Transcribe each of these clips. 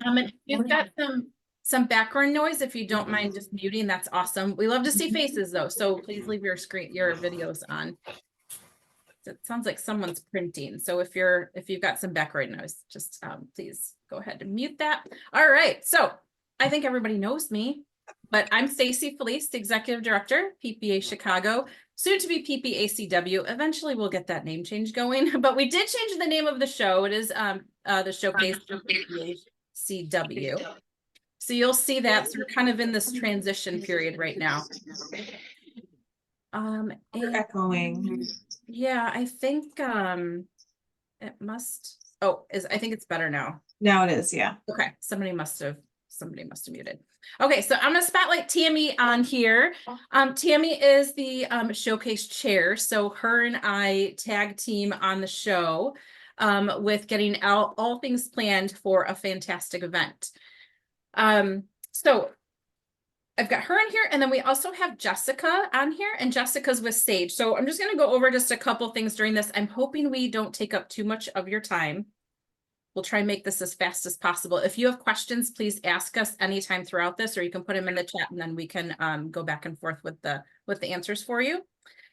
And if you've got some background noise, if you don't mind just muting, that's awesome. We love to see faces though, so please leave your videos on. It sounds like someone's printing, so if you've got some background noise, just please go ahead and mute that. All right, so I think everybody knows me, but I'm Stacy Felice, the Executive Director, PPA Chicago, soon to be PPACW. Eventually we'll get that name change going, but we did change the name of the show. It is the Showcase for PPACW. So you'll see that, so we're kind of in this transition period right now. You're echoing. Yeah, I think it must, I think it's better now. Now it is, yeah. Okay, somebody must have muted. Okay, so I'm gonna spotlight Tammy on here. Tammy is the showcase chair, so her and I tag team on the show with getting out all things planned for a fantastic event. So I've got her in here, and then we also have Jessica on here, and Jessica's with Sage. So I'm just going to go over just a couple things during this. I'm hoping we don't take up too much of your time. We'll try and make this as fast as possible. If you have questions, please ask us anytime throughout this, or you can put them in the chat, and then we can go back and forth with the answers for you.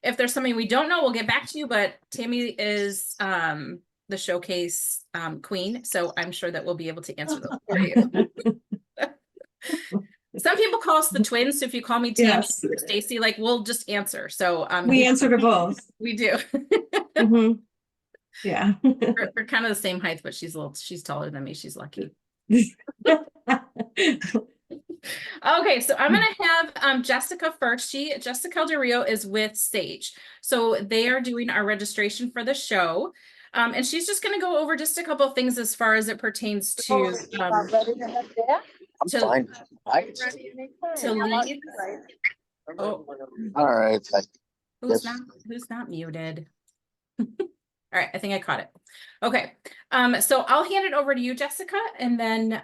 If there's something we don't know, we'll get back to you, but Tammy is the showcase queen, so I'm sure that we'll be able to answer those for you. Some people call us the twins, so if you call me Tammy or Stacy, like we'll just answer. So we answer to both. We do. Yeah. We're kind of the same height, but she's taller than me. She's lucky. Okay, so I'm gonna have Jessica first. Jessica Del Rio is with Sage, so they are doing our registration for the show. And she's just going to go over just a couple of things as far as it pertains to I'm fine. To lead. Oh. All right. Who's not muted? All right, I think I caught it. Okay. So I'll hand it over to you, Jessica, and then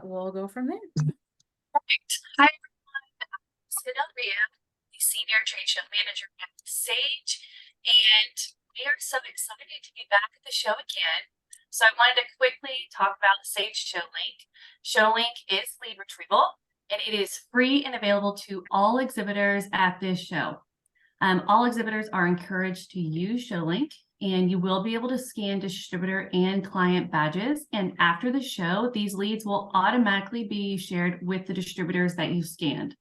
we'll go from there. Perfect. Hi everyone. I'm Jessica Del Rio, the Senior Trade Show Manager at Sage, and we are so excited to be back at the show again. So I wanted to quickly talk about the Sage ShowLink. ShowLink is lead retrieval, and it is free and available to all exhibitors at this show. All exhibitors are encouraged to use ShowLink, and you will be able to scan distributor and client badges. And after the show, these leads will automatically be shared with the distributors that you scanned.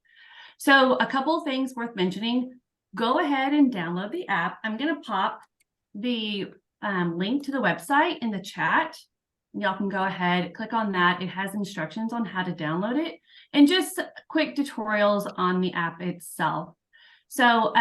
So a couple of things worth mentioning. Go ahead and download the app. I'm going to pop the link to the website in the chat. Y'all can go ahead, click on that. It has instructions on how to download it and just quick tutorials on the app itself. So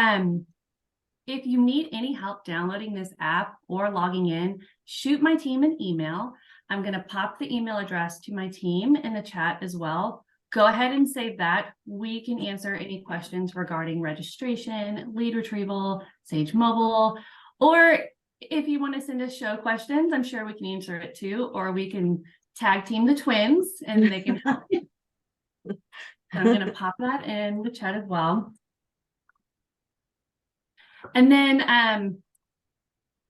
if you need any help downloading this app or logging in, shoot my team an email. I'm going to pop the email address to my team in the chat as well. Go ahead and save that. We can answer any questions regarding registration, lead retrieval, Sage Mobile, or if you want to send us show questions, I'm sure we can answer it too, or we can tag team the twins and they can help you. So I'm going to pop that in the chat as well. And then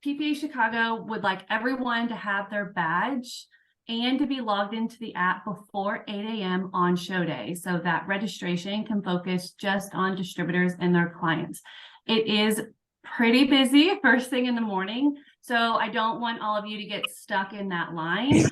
PPA Chicago would like everyone to have their badge and to be logged into the app before 8 a.m. on show day, so that registration can focus just on distributors and their clients. It is pretty busy first thing in the morning, so I don't want all of you to get stuck in that line.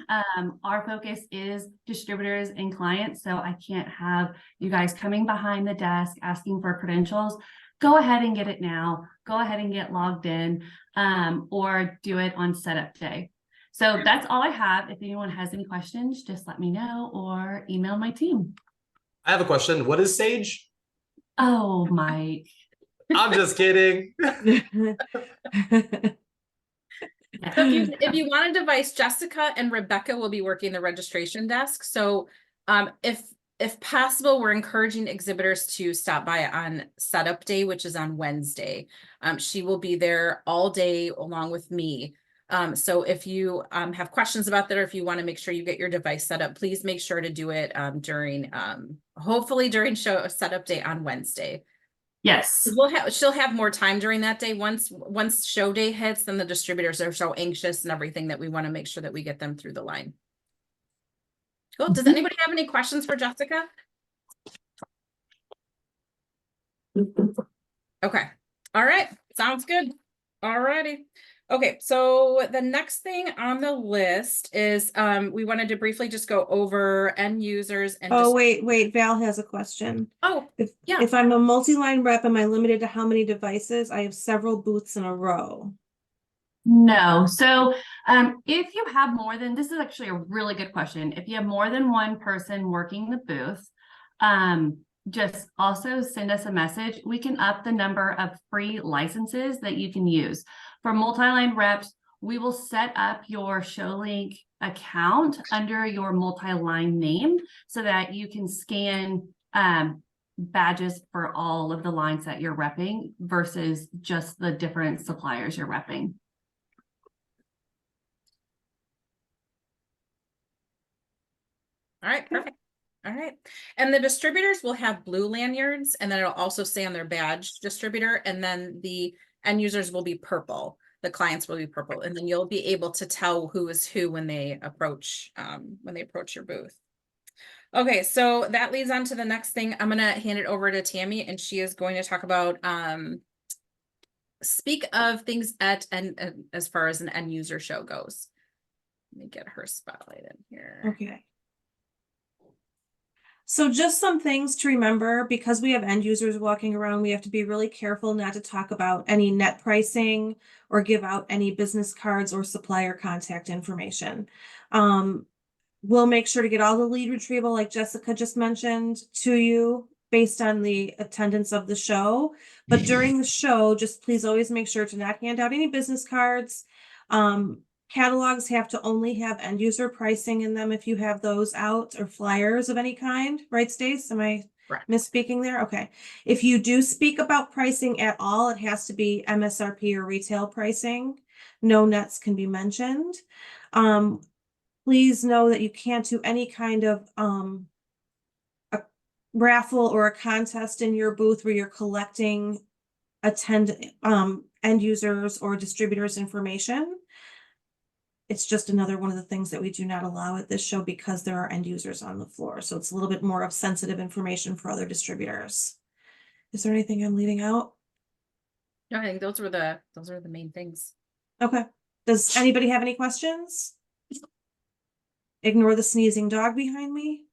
Our focus is distributors and clients, so I can't have you guys coming behind the desk asking for credentials. Go ahead and get it now. Go ahead and get logged in, or do it on setup day. So that's all I have. If anyone has any questions, just let me know or email my team. I have a question. What is Sage? Oh, Mike. I'm just kidding. So if you want a device, Jessica and Rebecca will be working the registration desk. So if possible, we're encouraging exhibitors to stop by on setup day, which is on Wednesday. She will be there all day along with me. So if you have questions about that, or if you want to make sure you get your device set up, please make sure to do it during hopefully during show setup day on Wednesday. Yes, She'll have more time during that day. Once show day hits, then the distributors are so anxious and everything that we want to make sure that we get them through the line. Cool. Does anybody have any questions for Jessica? Okay. All right. Sounds good. All righty. Okay, so the next thing on the list is we wanted to briefly just go over end users and Oh, just wait, Val has a question. yeah. If I'm a multi-line rep, am I limited to how many devices? I have several booths in a row. No. So if you have more than, this is actually a really good question. If you have more than one person working the booth, just also send us a message. We can up the number of free licenses that you can use. For multi-line reps, we will set up your ShowLink account under your multi-line name so that you can scan badges for all of the lines that you're repping versus just the different suppliers you're repping. All right, perfect. All right. And the distributors will have blue lanyards, and then it'll also say on their badge distributor, and then the end users will be purple. The clients will be purple, and then you'll be able to tell who is who when they approach your booth. Okay, so that leads on to the next thing. I'm gonna hand it over to Tammy, and she is going to talk about speak of things at and as far as an end user show goes. Let me get her spotlight in here. Okay. So just some things to remember, because we have end users walking around, we have to be really careful not to talk about any net pricing or give out any business cards or supplier contact information. We'll make sure to get all the lead retrieval, like Jessica just mentioned, to you based on the attendance of the show. But during the show, just please always make sure to not hand out any business cards. Catalogs have to only have end user pricing in them if you have those out, or flyers of any kind, right, Stace? Am I Correct. misspeaking there? Okay. If you do speak about pricing at all, it has to be MSRP or retail pricing. No nets can be mentioned. Please know that you can't do any kind of a raffle or a contest in your booth where you're collecting end users or distributors information. It's just another one of the things that we do not allow at this show because there are end users on the floor. So it's a little bit more of sensitive information for other distributors. Is there anything I'm leaving out? No, I think those are the main things. Okay. Does anybody have any questions? Ignore the sneezing dog behind me.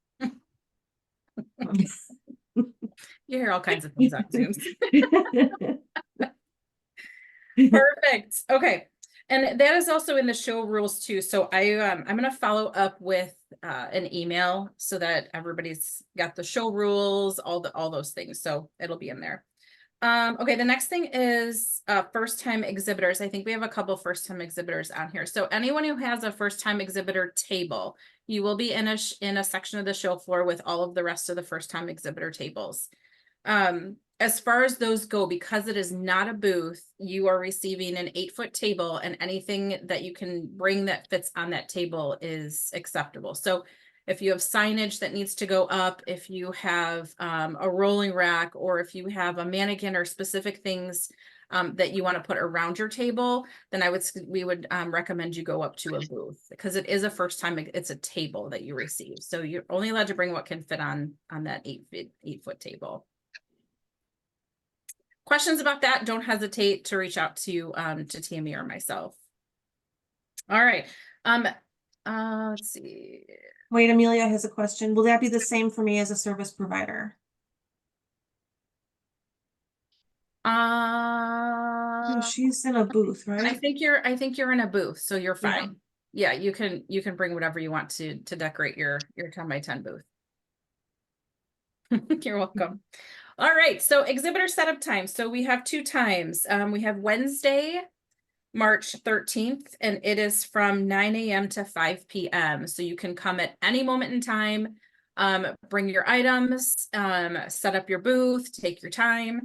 You hear all kinds of things on Zoom. Perfect. Okay. And that is also in the show rules too. So I'm going to follow up with an email so that everybody's got the show rules, all those things. So it'll be in there. Okay, the next thing is first time exhibitors. I think we have a couple first time exhibitors on here. So anyone who has a first time exhibitor table, you will be in a section of the show floor with all of the rest of the first time exhibitor tables. As far as those go, because it is not a booth, you are receiving an 8-foot table, and anything that you can bring that fits on that table is acceptable. So if you have signage that needs to go up, if you have a rolling rack, or if you have a mannequin or specific things that you want to put around your table, then we would recommend you go up to a booth, because it is a first time, it's a table that you receive. So you're only allowed to bring what can fit on that 8-foot table. Questions about that, don't hesitate to reach out to Tammy or myself. All right. Let's see. Wait, Amelia has a question. Will that be the same for me as a service provider? No, she's in a booth, right? I think you're in a booth, so you're fine. Yeah, you can bring whatever you want to decorate your 10 by 10 booth. You're welcome. All right, so exhibitor setup time. So we have 2 times. We have Wednesday, March 13th, and it is from 9 a.m. to 5 p.m. So you can come at any moment in time, bring your items, set up your booth, take your time.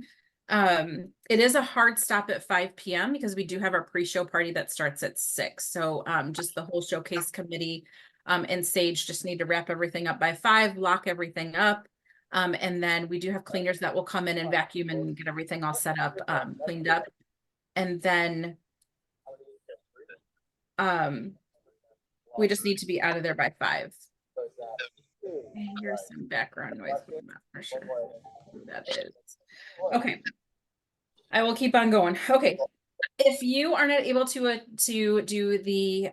It is a hard stop at 5 p.m. because we do have our pre-show party that starts at 6. So just the whole showcase committee and Sage just need to wrap everything up by 5, lock everything up. And then we do have cleaners that will come in and vacuum and get everything all set up, cleaned up. And then we just need to be out of there by 5. I hear some background noise, but I'm not for sure who that is. Okay. I will keep on going. Okay. If you are not able to do the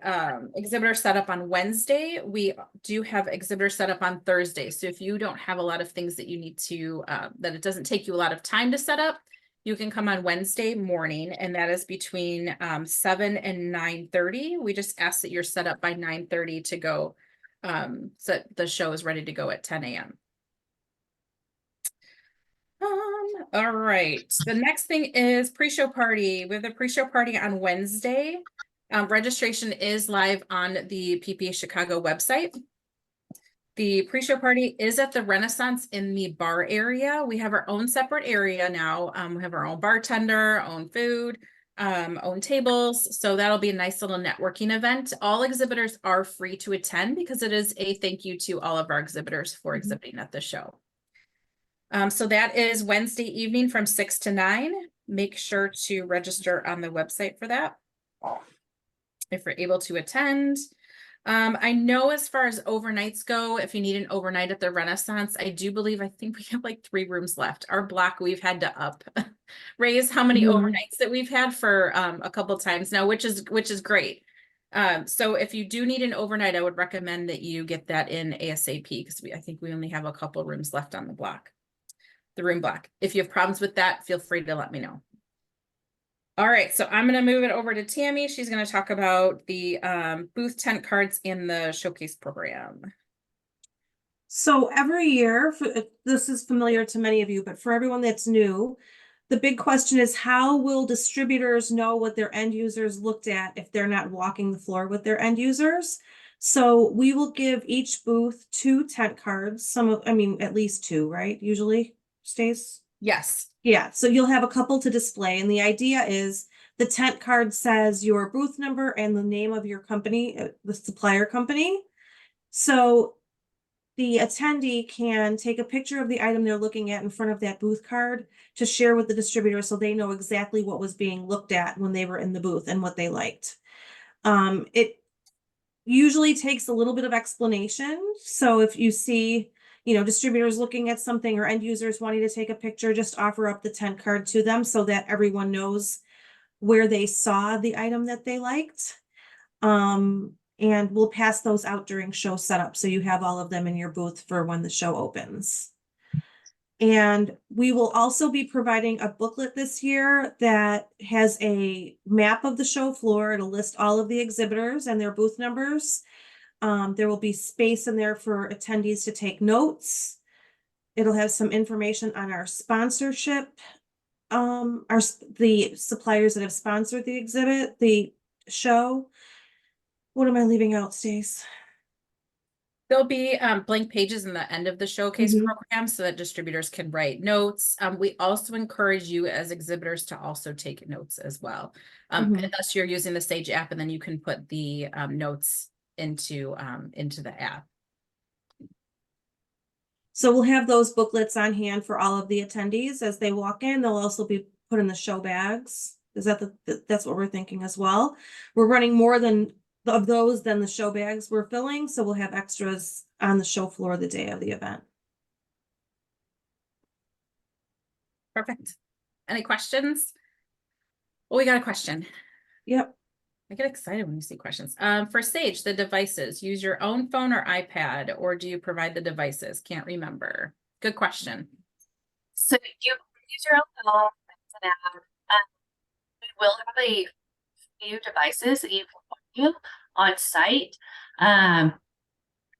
exhibitor setup on Wednesday, we do have exhibitor setup on Thursday. So if you don't have a lot of things that you need to that it doesn't take you a lot of time to set up, you can come on Wednesday morning, and that is between 7 and 9:30. We just ask that you're set up by 9:30 to go. So the show is ready to go at 10 a.m. All right. The next thing is pre-show party. We have the pre-show party on Wednesday. Registration is live on the PPA Chicago website. The pre-show party is at the Renaissance in the bar area. We have our own separate area now. We have our own bartender, own food, own tables. So that'll be a nice little networking event. All exhibitors are free to attend because it is a thank you to all of our exhibitors for exhibiting at the show. So that is Wednesday evening from 6 to 9. Make sure to register on the website for that if you're able to attend. I know as far as overnights go, if you need an overnight at the Renaissance, I think we have like 3 rooms left. Our block, we've had to raise how many overnights that we've had for a couple times now, which is great. So if you do need an overnight, I would recommend that you get that in ASAP because I think we only have a couple rooms left on the room block. If you have problems with that, feel free to let me know. All right, so I'm going to move it over to Tammy. She's going to talk about the booth tent cards in the showcase program. So every year, this is familiar to many of you, but for everyone that's new, the big question is how will distributors know what their end users looked at if they're not walking the floor with their end users? So we will give each booth 2 tent cards, at least 2, right? Usually, Stace? Yes. Yeah, so you'll have a couple to display, and the idea is the tent card says your booth number and the name of your company, the supplier company. So the attendee can take a picture of the item they're looking at in front of that booth card to share with the distributor so they know exactly what was being looked at when they were in the booth and what they liked. It usually takes a little bit of explanation. So if you see, distributors looking at something or end users wanting to take a picture, just offer up the tent card to them so that everyone knows where they saw the item that they liked. And we'll pass those out during show setup. So you have all of them in your booth for when the show opens. And we will also be providing a booklet this year that has a map of the show floor. It'll list all of the exhibitors and their booth numbers. There will be space in there for attendees to take notes. It'll have some information on our sponsorship, the suppliers that have sponsored the show. What am I leaving out, Stace? There'll be blank pages in the end of the showcase program so that distributors can write notes. We also encourage you as exhibitors to also take notes as well. Unless you're using the Sage app, and then you can put the notes into the app. So we'll have those booklets on hand for all of the attendees as they walk in. They'll also be put in the show bags. That's what we're thinking as well. We're running more of those than the show bags we're filling, so we'll have extras on the show floor the day of the event. Perfect. Any questions? Oh, we got a question. Yep. I get excited when you see questions. For Sage, the devices, use your own phone or iPad, or do you provide the devices? Can't remember. Good question. So you use your own phone. It's an app. We will have a few devices that you can use on site.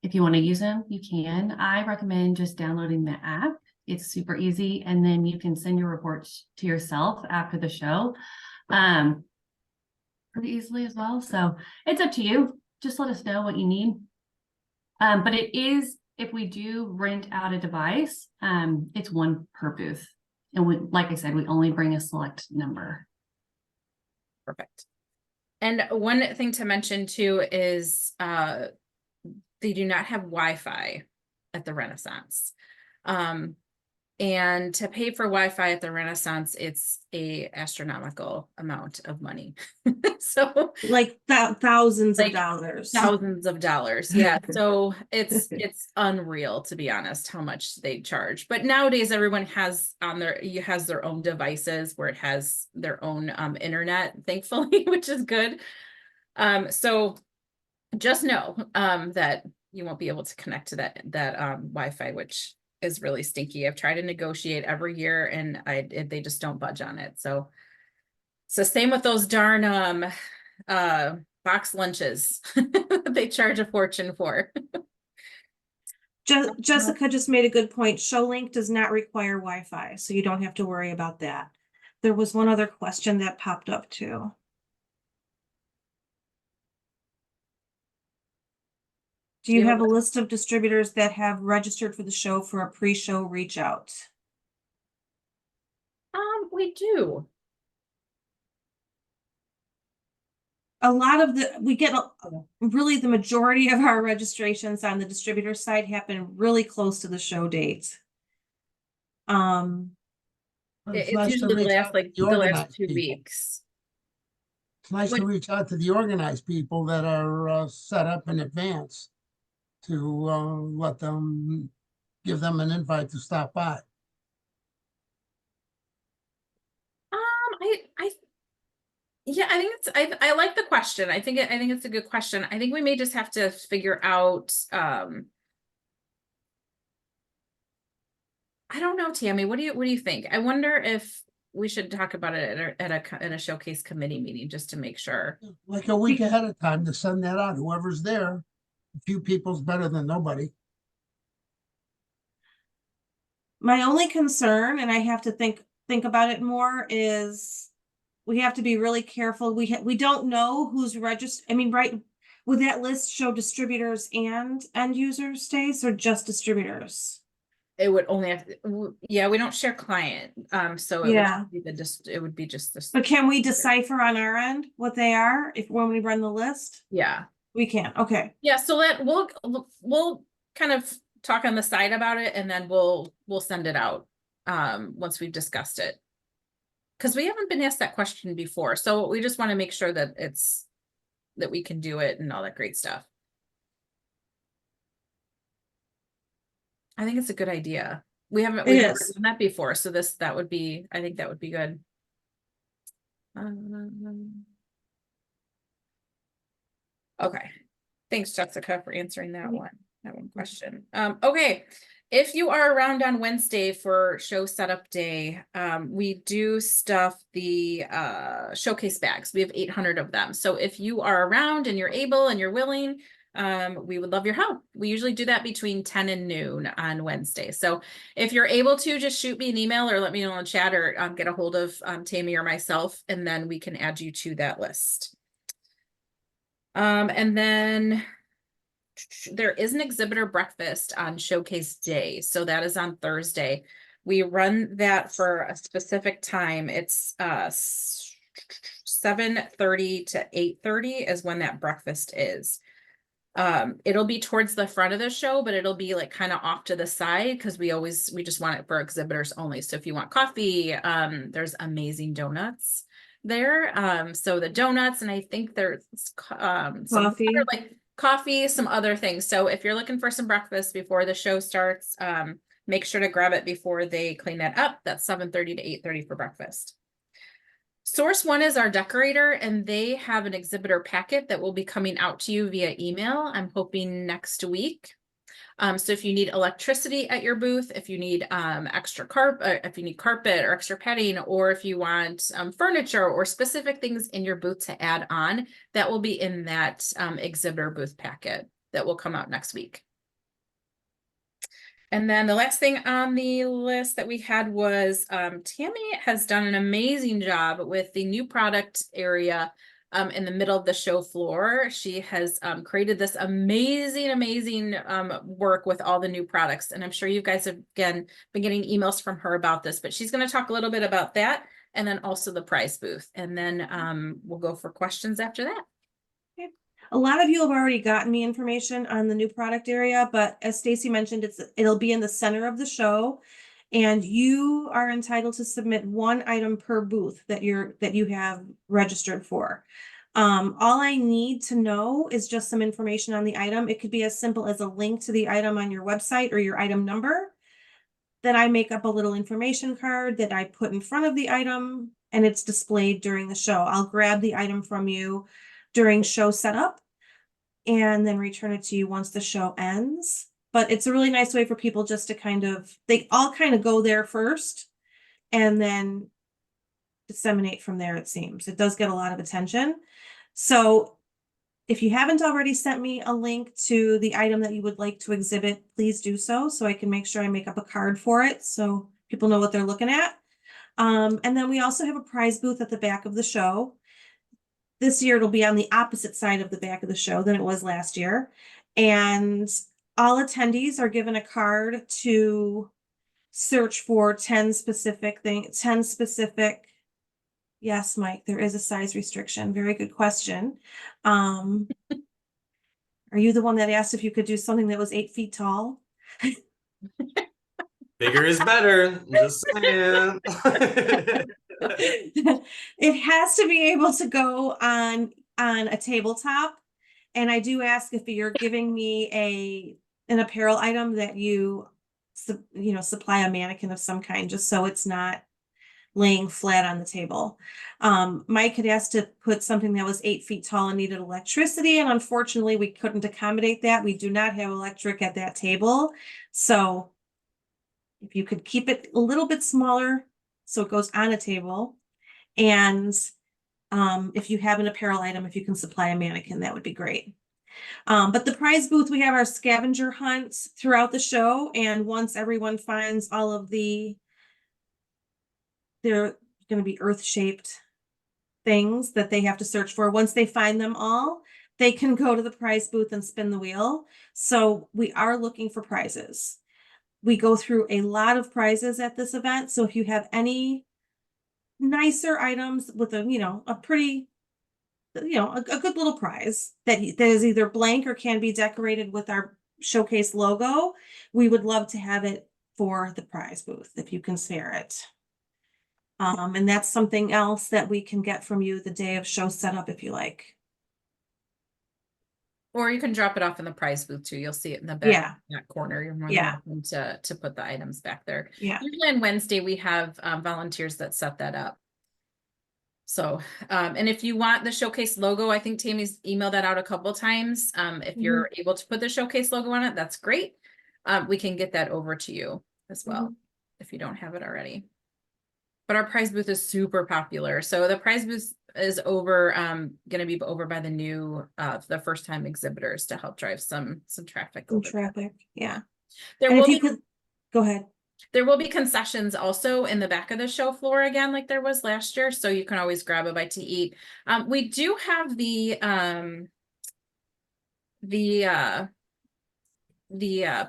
If you want to use them, you can. I recommend just downloading the app. It's super easy, and then you can send your reports to yourself after the show pretty easily as well. So it's up to you. Just let us know what you need. But it is, if we do rent out a device, it's 1 per booth. And like I said, we only bring a select number. Perfect. And one thing to mention too is they do not have Wi-Fi at the Renaissance. And And to pay for Wi-Fi at the Renaissance, it's a astronomical amount of money. So Like thousands of Like, dollars. thousands of dollars. Yeah. So it's unreal, to be honest, how much they charge. But nowadays everyone has their own devices where it has their own internet, thankfully, which is good. So just know that you won't be able to connect to that Wi-Fi, which is really stinky. I've tried to negotiate every year and they just don't budge on it. So same with those darn box lunches. They charge a fortune for. Jessica just made a good point. ShowLink does not require Wi-Fi, so you don't have to worry about that. There was one other question that popped up too. Do you have a list of distributors that have registered for the show for a pre-show reach out? We do. A lot of we get really the majority of our registrations on the distributor side happen really close to the show date. It's usually the last 2 weeks. It's nice to What- reach out to the organized people that are set up in advance to let them, give them an invite to stop by. Yeah, I think I like the question. I think it's a good question. I think we may just have to figure out, I don't know, Tammy, what do you think? I wonder if we should talk about it at a showcase committee meeting just to make sure. Like a week ahead of time to send that out. Whoever's there, a few people's better than nobody. My only concern, and I have to think about it more, is we have to be really careful. We don't know who's registered. I mean, right, would that list show distributors and end user stays or just distributors? It would only have, yeah, we don't share client, so Yeah. it would be just this. But can we decipher on our end what they are when we run the list? Yeah. We can. Okay. Yeah, so we'll kind of talk on the side about it and then we'll send it out once we've discussed it. Because we haven't been asked that question before, so we just want to make sure that that we can do it and all that great stuff. I think it's a good idea. We've never done that before, so that would be, I think that would be good. Okay, thanks, Jessica, for answering that one question. Okay, if you are around on Wednesday for show setup day, we do stuff the showcase bags. We have 800 of them. So if you are around and you're able and you're willing, we would love your help. We usually do that between 10 and noon on Wednesday. So if you're able to, just shoot me an email or let me know in the chat or get a hold of Tammy or myself, and then we can add you to that list. And then there is an exhibitor breakfast on showcase day. So that is on Thursday. We run that for a specific time. It's 7:30 to 8:30 is when that breakfast is. It'll be towards the front of the show, but it'll be like kind of off to the side because we just want it for exhibitors only. So if you want coffee, there's amazing donuts there. So the donuts, and I think there's some Coffee. other, like coffee, some other things. So if you're looking for some breakfast before the show starts, make sure to grab it before they clean that up. That's 7:30 to 8:30 for breakfast. Source One is our decorator, and they have an exhibitor packet that will be coming out to you via email. I'm hoping next week. So if you need electricity at your booth, if you need extra carpet, if you need carpet or extra padding, or if you want furniture or specific things in your booth to add on, that will be in that exhibitor booth packet that will come out next week. And then the last thing on the list that we had was Tammy has done an amazing job with the new product area in the middle of the show floor. She has created this amazing work with all the new products. And I'm sure you guys have again been getting emails from her about this, but she's going to talk a little bit about that and then also the prize booth. And then we'll go for questions after that. A lot of you have already gotten me information on the new product area, but as Stacy mentioned, it'll be in the center of the show. And you are entitled to submit one item per booth that you have registered for. All I need to know is just some information on the item. It could be as simple as a link to the item on your website or your item number. Then I make up a little information card that I put in front of the item and it's displayed during the show. I'll grab the item from you during show setup and then return it to you once the show ends. But it's a really nice way for people just to they all kind of go there first and then disseminate from there, it seems. It does get a lot of attention. So if you haven't already sent me a link to the item that you would like to exhibit, please do so I can make sure I make up a card for it so people know what they're looking at. And then we also have a prize booth at the back of the show. This year it'll be on the opposite side of the back of the show than it was last year. And all attendees are given a card to search for 10 specific things, 10 specific. Yes, Mike, there is a size restriction. Very good question. Are you the one that asked if you could do something that was 8 feet tall? Bigger is better. I'm just saying. It has to be able to go on a tabletop. And I do ask if you're giving me an apparel item that you supply a mannequin of some kind, just so it's not laying flat on the table. Mike had asked to put something that was 8 feet tall and needed electricity, and unfortunately we couldn't accommodate that. We do not have electric at that table. So if you could keep it a little bit smaller so it goes on a table, and if you have an apparel item, if you can supply a mannequin, that would be great. But the prize booth, we have our scavenger hunts throughout the show, and once everyone finds all of they're going to be earth-shaped things that they have to search for. Once they find them all, they can go to the prize booth and spin the wheel. So we are looking for prizes. We go through a lot of prizes at this event. So if you have any nicer items with a pretty, a good little prize that is either blank or can be decorated with our showcase logo, we would love to have it for the prize booth if you can spare it. And that's something else that we can get from you the day of show setup if you like. Or you can drop it off in the prize booth too. You'll see it in the back, Yeah. that corner. You're more than Yeah. welcome to put the items back there. Yeah. Usually on Wednesday, we have volunteers that set that up. So, and if you want the showcase logo, I think Tammy's emailed that out a couple times. If you're able to put the showcase logo on it, that's great. We can get that over to you as well, if you don't have it already. But our prize booth is super popular. So the prize booth is over, going to be over by the new, the first time exhibitors to help drive some traffic. Some traffic, yeah. There And will if you be, could, go ahead. there will be concessions also in the back of the show floor again, like there was last year. So you can always grab a bite to eat. We do have the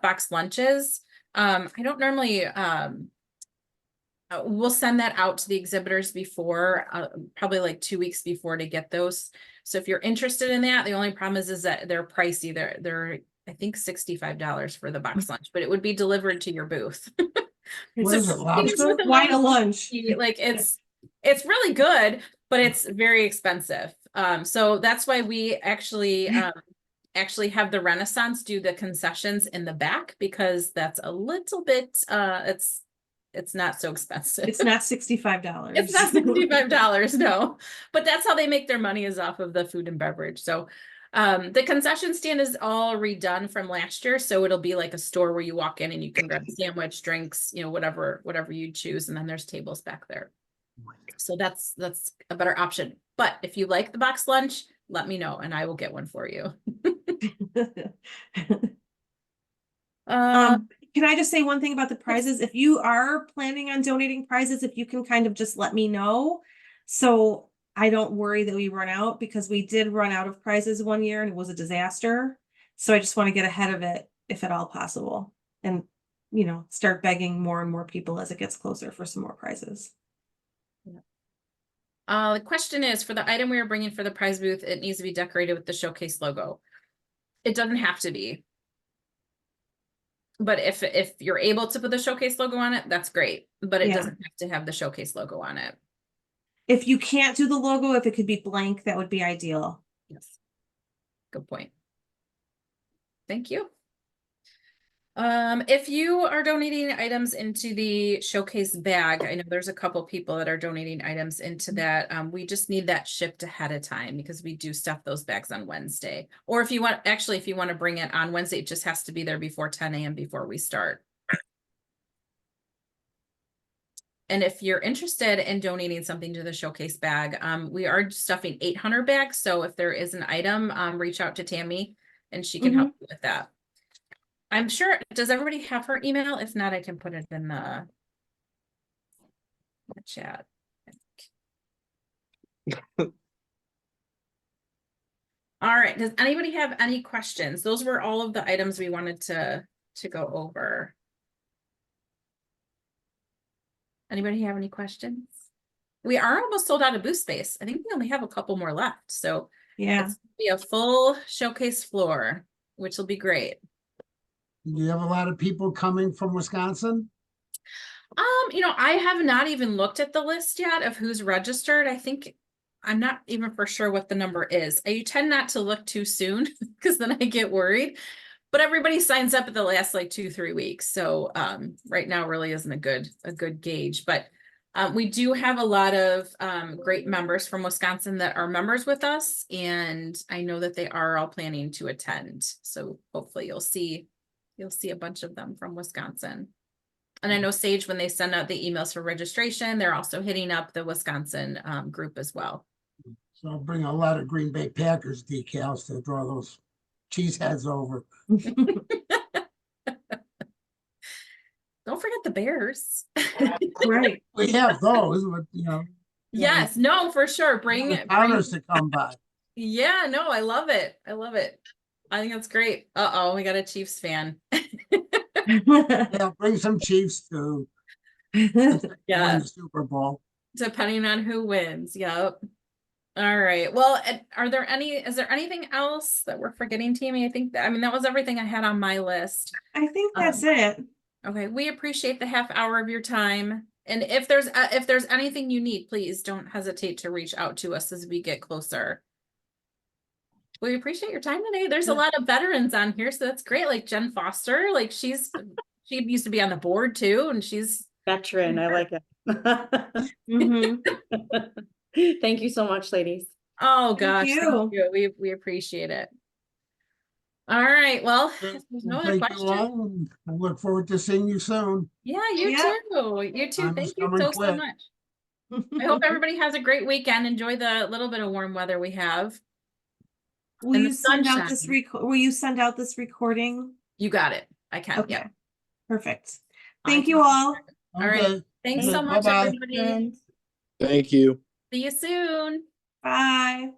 box lunches. I don't normally, we'll send that out to the exhibitors before, probably like 2 weeks before to get those. So if you're interested in that, the only problem is that they're pricey. They're I think $65 for the box lunch, but it would be delivered to your booth. What is it, lobster? Why a lunch? Like it's really good, but it's very expensive. So that's why we actually have the Renaissance do the concessions in the back, because that's a little bit it's not so expensive. It's not $65. It's not $65, no. But that's how they make their money, is off of the food and beverage. So the concession stand is all redone from last year. So it'll be like a store where you walk in and you can grab a sandwich, drinks, whatever you choose. And then there's tables back there. So that's a better option. But if you like the box lunch, let me know and I will get one for you. Can I just say one thing about the prizes? If you are planning on donating prizes, if you can kind of just let me know, so I don't worry that we run out, because we did run out of prizes one year and it was a disaster. So I just want to get ahead of it if at all possible, and start begging more and more people as it gets closer for some more prizes. The question is, for the item we are bringing for the prize booth, it needs to be decorated with the showcase logo. It doesn't have to be. But if you're able to put the showcase logo on it, that's great, but it Yeah. doesn't have to have the showcase logo on it. If you can't do the logo, if it could be blank, that would be ideal. Yes. Good point. Thank you. If you are donating items into the showcase bag, I know there's a couple people that are donating items into that. We just need that shipped ahead of time because we do stuff those bags on Wednesday. Or if you want, actually, if you want to bring it on Wednesday, it just has to be there before 10 a.m. before we start. And if you're interested in donating something to the showcase bag, we are stuffing 800 bags. So if there is an item, reach out to Tammy and she can help you with that. I'm sure, does everybody have her email? If not, I can put it in the chat. All right, does anybody have any questions? Those were all of the items we wanted to go over. Anybody have any questions? We are almost sold out of booth space. I think we only have a couple more left. So Yeah. it's gonna be a full showcase floor, which will be great. Do you have a lot of people coming from Wisconsin? I have not even looked at the list yet of who's registered. I think I'm not even for sure what the number is. I tend not to look too soon because then I get worried. But everybody signs up at the last like 2-3 weeks. So right now really isn't a good gauge. But we do have a lot of great members from Wisconsin that are members with us. And I know that they are all planning to attend. So hopefully you'll see a bunch of them from Wisconsin. And I know Sage, when they send out the emails for registration, they're also hitting up the Wisconsin group as well. So I'll bring a lot of Green Bay Packers decals to draw those cheese heads over. Don't forget the Bears. Right. We have those, but Yes, no, for sure. Bring others to come by. Yeah, no, I love it. I love it. I think that's great. Uh-oh, we got a Chiefs fan. Yeah, bring some Chiefs to win Yeah, the Super Bowl. depending on who wins. Yep. All right. Well, is there anything else that we're forgetting, Tammy? I mean, that was everything I had on my list. I think that's it. Okay, we appreciate the half hour of your time. And if there's anything you need, please don't hesitate to reach out to us as we get closer. We appreciate your time today. There's a lot of veterans on here, so that's great. Like Jen Foster, like she used to be on the board too, and she's veteran. I like it. Mhm. Thank you so much, ladies. oh gosh, you. thank you. We appreciate it. All right. Well, if there's no other Thank you questions. all, and I look forward to seeing you soon. Yeah, you Yeah. too. You too. Time Thank is you coming so quick. much. I hope everybody has a great weekend. Enjoy the little bit of warm weather we have. Will And you the send out sunshine. will you send out this recording? You got it. I can. Okay. Yeah. Perfect. I Thank can. you all. All right. Okay. Thanks Okay, so much, bye-bye. everybody. Thank you. See you soon. Bye.